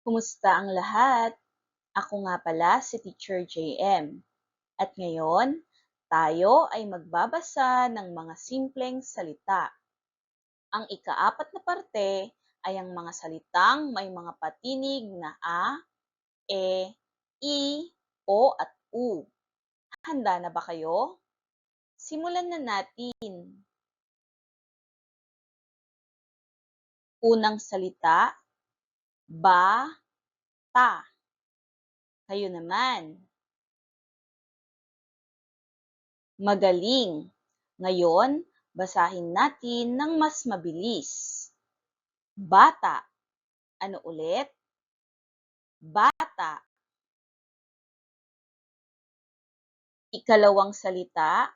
Kumusta ang lahat? Ako nga pala si Teacher JM. At ngayon, tayo ay magbabasa ng mga simpleng salita. Ang ikaapat na parte ay ang mga salitang may mga patinig na a, e, i, o at u. Handa na ba kayo? Simulan na natin. Unang salita, ba, ta. Kayo naman. Magaling. Ngayon, basahin natin ng mas mabilis. Bata. Ano ulit? Bata. Ikalawang salita,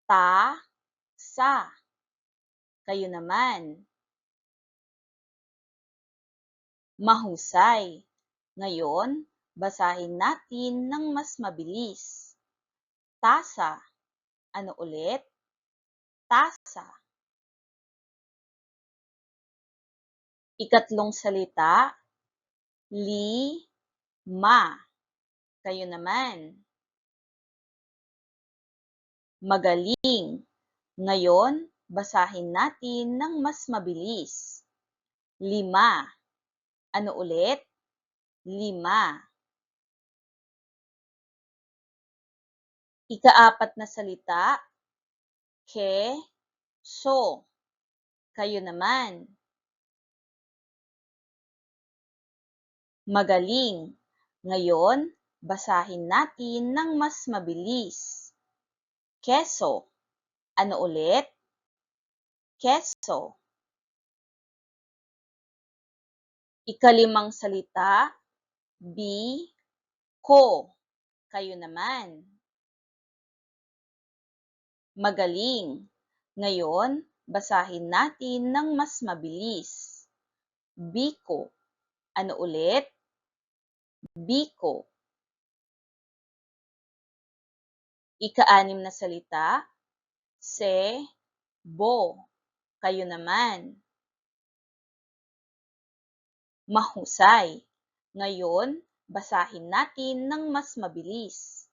ta, sa. Kayo naman. Mahusay. Ngayon, basahin natin ng mas mabilis. Tasa. Ano ulit? Tasa. Ikatlong salita, ma. Kayo naman. Magaling. Ngayon, basahin natin ng mas mabilis. 5. Ano ulit? 5. Ikaapat na salita, so. Kayo naman. Magaling. Ngayon, basahin natin ng mas mabilis. Keso. Ano ulit? Keso. Ikalimang salita, ko. Kayo naman. Magaling. Ngayon, basahin natin ng mas mabilis. Biko. Ano ulit? Biko. Ika-6 na salita, bo. Kayo naman. Mahusay. Ngayon, basahin natin ng mas mabilis.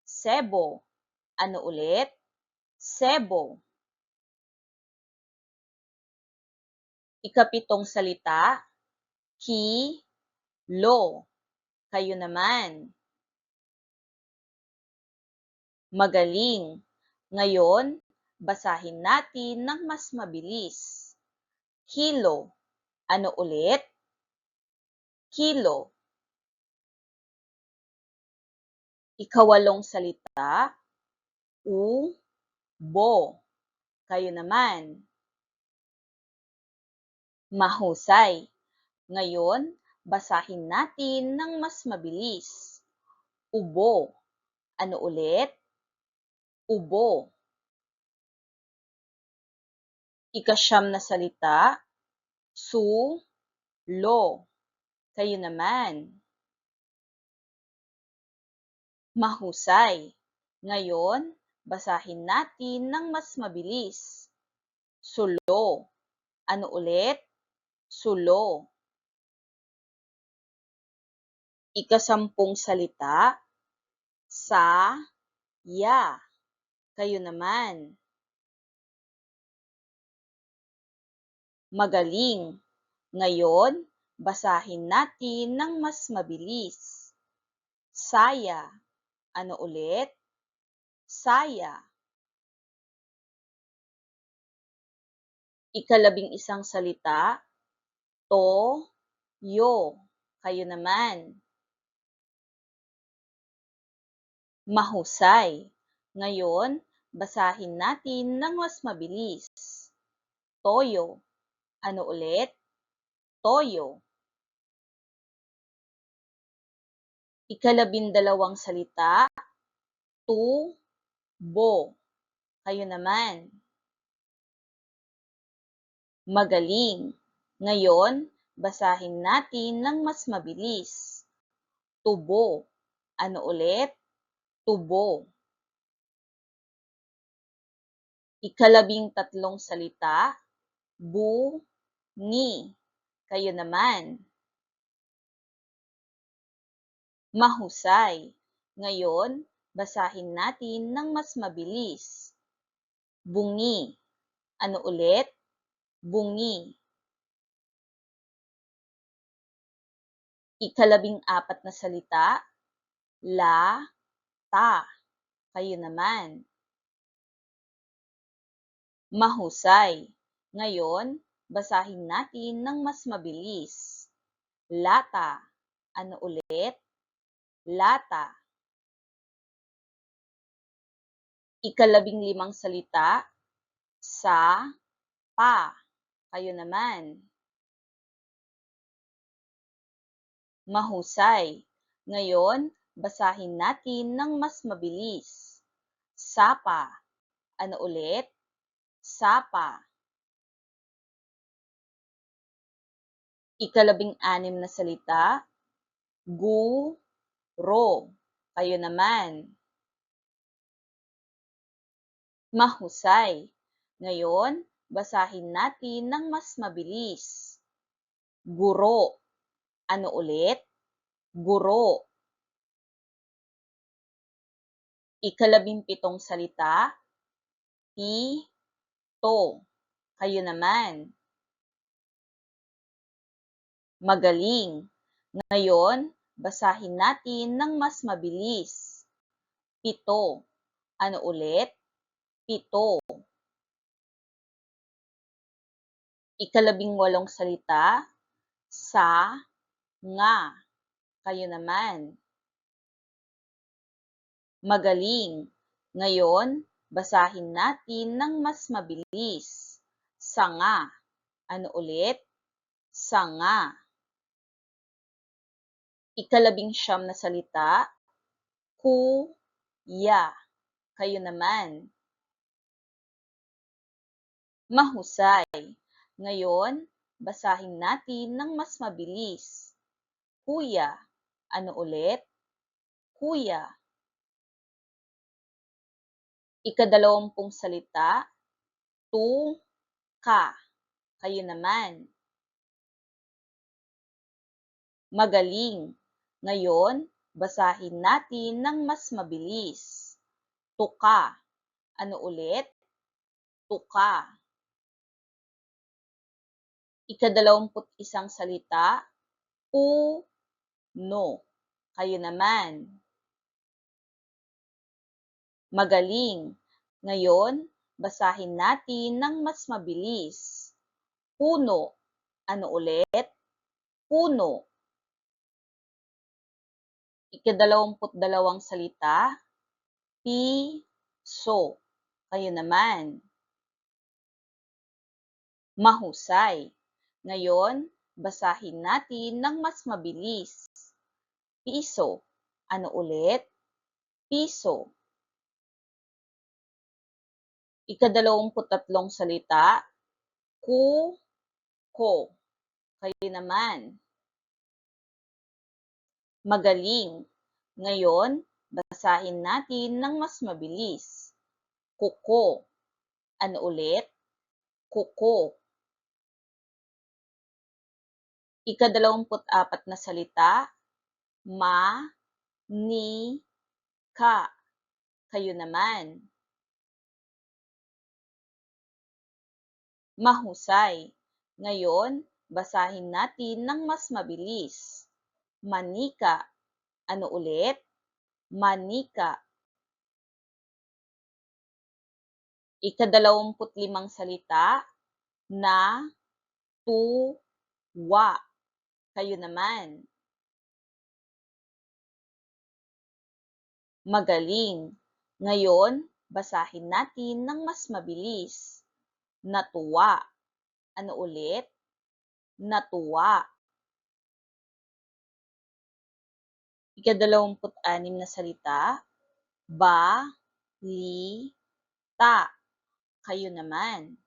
Sebo. Ano ulit? Sebo. Ika-7 salita, lo. Kayo naman. Magaling. Ngayon, basahin natin ng mas mabilis. Kilo. Ano ulit? Kilo. Ika-8 salita, bo. Kayo naman. Mahusay. Ngayon, basahin natin ng mas mabilis. Ubo. Ano ulit? Ubo. Ika-9 na salita, lo. Kayo naman. Mahusay. Ngayon, basahin natin ng mas mabilis. Sulo. Ano ulit? Sulo. Ika-10 salita, ya. Kayo naman. Magaling. Ngayon, basahin natin ng mas mabilis. Saya. Ano ulit? Saya. Ika-11 salita, yo. Kayo naman. Mahusay. Ngayon, basahin natin ng mas mabilis. Toyo. Ano ulit? Toyo. Ika-12 salita, bo. Kayo naman. Magaling. Ngayon, basahin natin ng mas mabilis. Tubo. Ano ulit? Tubo. Ika-13 salita, ni. Kayo naman. Mahusay. Ngayon, basahin natin ng mas mabilis. Bungi. Ano ulit? Bungi. Ika-14 na salita, la-ta. Kayo naman. Mahusay. Ngayon, basahin natin ng mas mabilis. Lata. Ano ulit? Lata. Ika-15 salita, sa-pa. Kayo naman. Mahusay. Ngayon, basahin natin ng mas mabilis. Sapa. Ano ulit? Sapa. Ika-16 na salita, guro. Kayo naman. Mahusay. Ngayon, basahin natin ng mas mabilis. Guro. Ano ulit? Guro. Ika-17 salita, pito. Kayo naman. Magaling. Ngayon, basahin natin ng mas mabilis. Pito. Ano ulit? Pito. Ika-18 salita, sa-nga. Kayo naman. Magaling. Ngayon, basahin natin ng mas mabilis. Sanga. Ano ulit? Sanga. Ika-19 na salita, kuya. Kayo naman. Mahusay. Ngayon, basahin natin ng mas mabilis. Kuya. Ano ulit? Kuya. Ika-20 salita, tuka. Kayo naman. Magaling. Ngayon, basahin natin ng mas mabilis. Tuka. Ano ulit? Tuka. Ika-21 salita, puno. Kayo naman. Magaling. Ngayon, basahin natin ng mas mabilis. Puno. Ano ulit? Puno. Ika-22 salita, piso. Kayo naman. Mahusay. Ngayon, basahin natin ng mas mabilis. Piso. Ano ulit? Piso. Ika-23 salita, kuko. Kayo naman. Magaling. Ngayon, basahin natin ng mas mabilis. Kuko. Ano ulit? Kuko. Ika-24 na salita, ma-ni-ka. Kayo naman. Mahusay. Ngayon, basahin natin ng mas mabilis. Manika. Ano ulit? Manika. Ika-25 salita, na-tuwa. Kayo naman. Magaling. Ngayon, basahin natin ng mas mabilis. Natuwa. Ano ulit? Natuwa. Ika-26 na salita, balita. Kayo naman.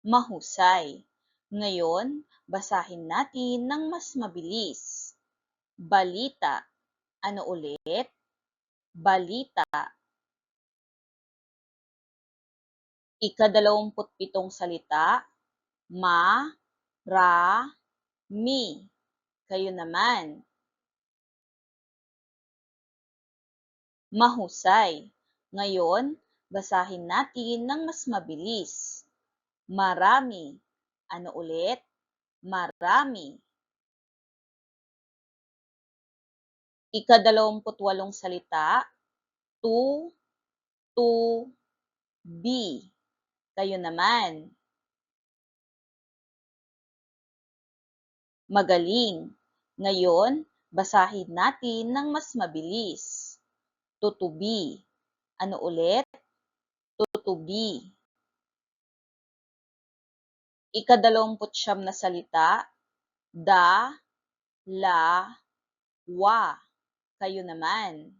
Mahusay. Ngayon, basahin natin ng mas mabilis. Balita. Ano ulit? Balita. Ika-27 salita, ma-ra-mi. Kayo naman. Mahusay. Ngayon, basahin natin ng mas mabilis. Marami. Ano ulit? Marami. Ika-28 salita, to, to, be. Kayo naman. Magaling. Ngayon, basahin natin ng mas mabilis. Tutubi. Ano ulit? Tutubi. Ika-29 na salita, da, la, wa. Kayo naman.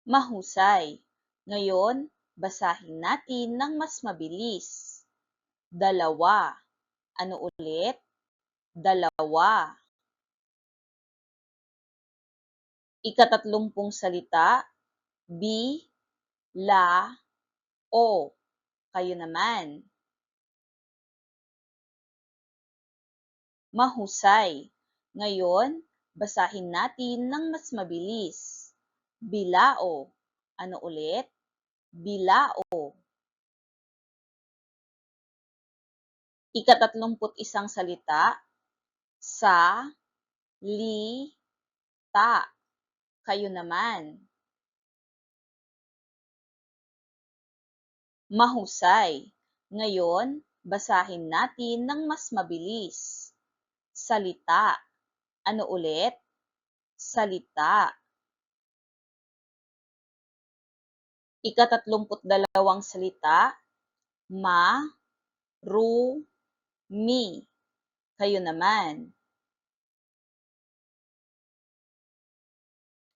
Mahusay. Ngayon, basahin natin ng mas mabilis. Dalawa. Ano ulit? Dalawa. Ika-30 salita, bi, la, o. Kayo naman. Mahusay. Ngayon, basahin natin ng mas mabilis. Bilao. Ano ulit? Bilao. Ika-31 salita, sa, li, ta. Kayo naman. Mahusay. Ngayon, basahin natin ng mas mabilis. Salita. Ano ulit? Salita. Ika-32 salita, ma, ru, mi. Kayo naman.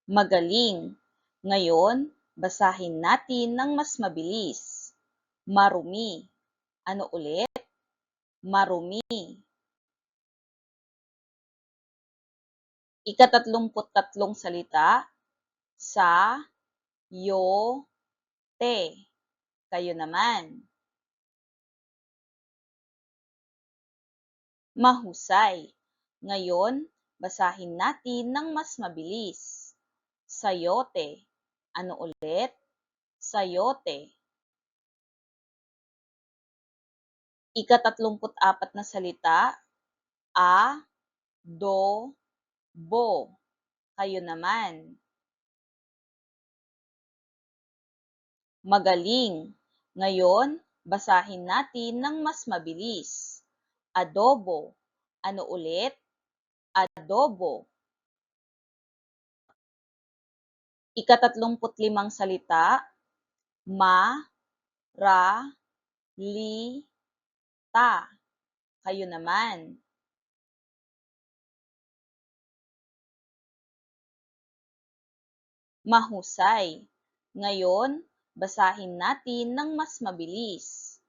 Magaling. Ngayon, basahin natin ng mas mabilis. Marumi. Ano ulit? Marumi. Ika-33 salita, sa, yo, te. Kayo naman. Mahusay. Ngayon, basahin natin ng mas mabilis. Sayote. Ano ulit? Sayote. Ika-34 na salita, a, do, bo. Kayo naman. Magaling. Ngayon, basahin natin ng mas mabilis. Adobo. Ano ulit? Adobo. Ika-35 salita, ma, ra, li, ta. Kayo naman. Mahusay. Ngayon, basahin natin ng mas mabilis.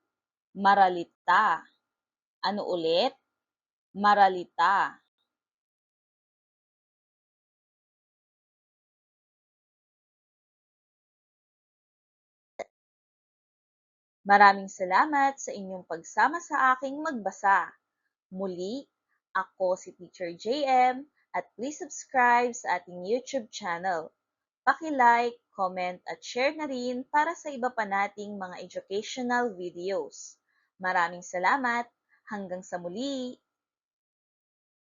Maralita. Ano ulit? Maralita. Maraming salamat sa inyong pagsama sa aking magbasa. Muli, ako si Teacher JM at please subscribe sa ating YouTube channel. Paki-like, comment at share na rin para sa iba pa nating mga educational videos. Maraming salamat! Hanggang sa muli!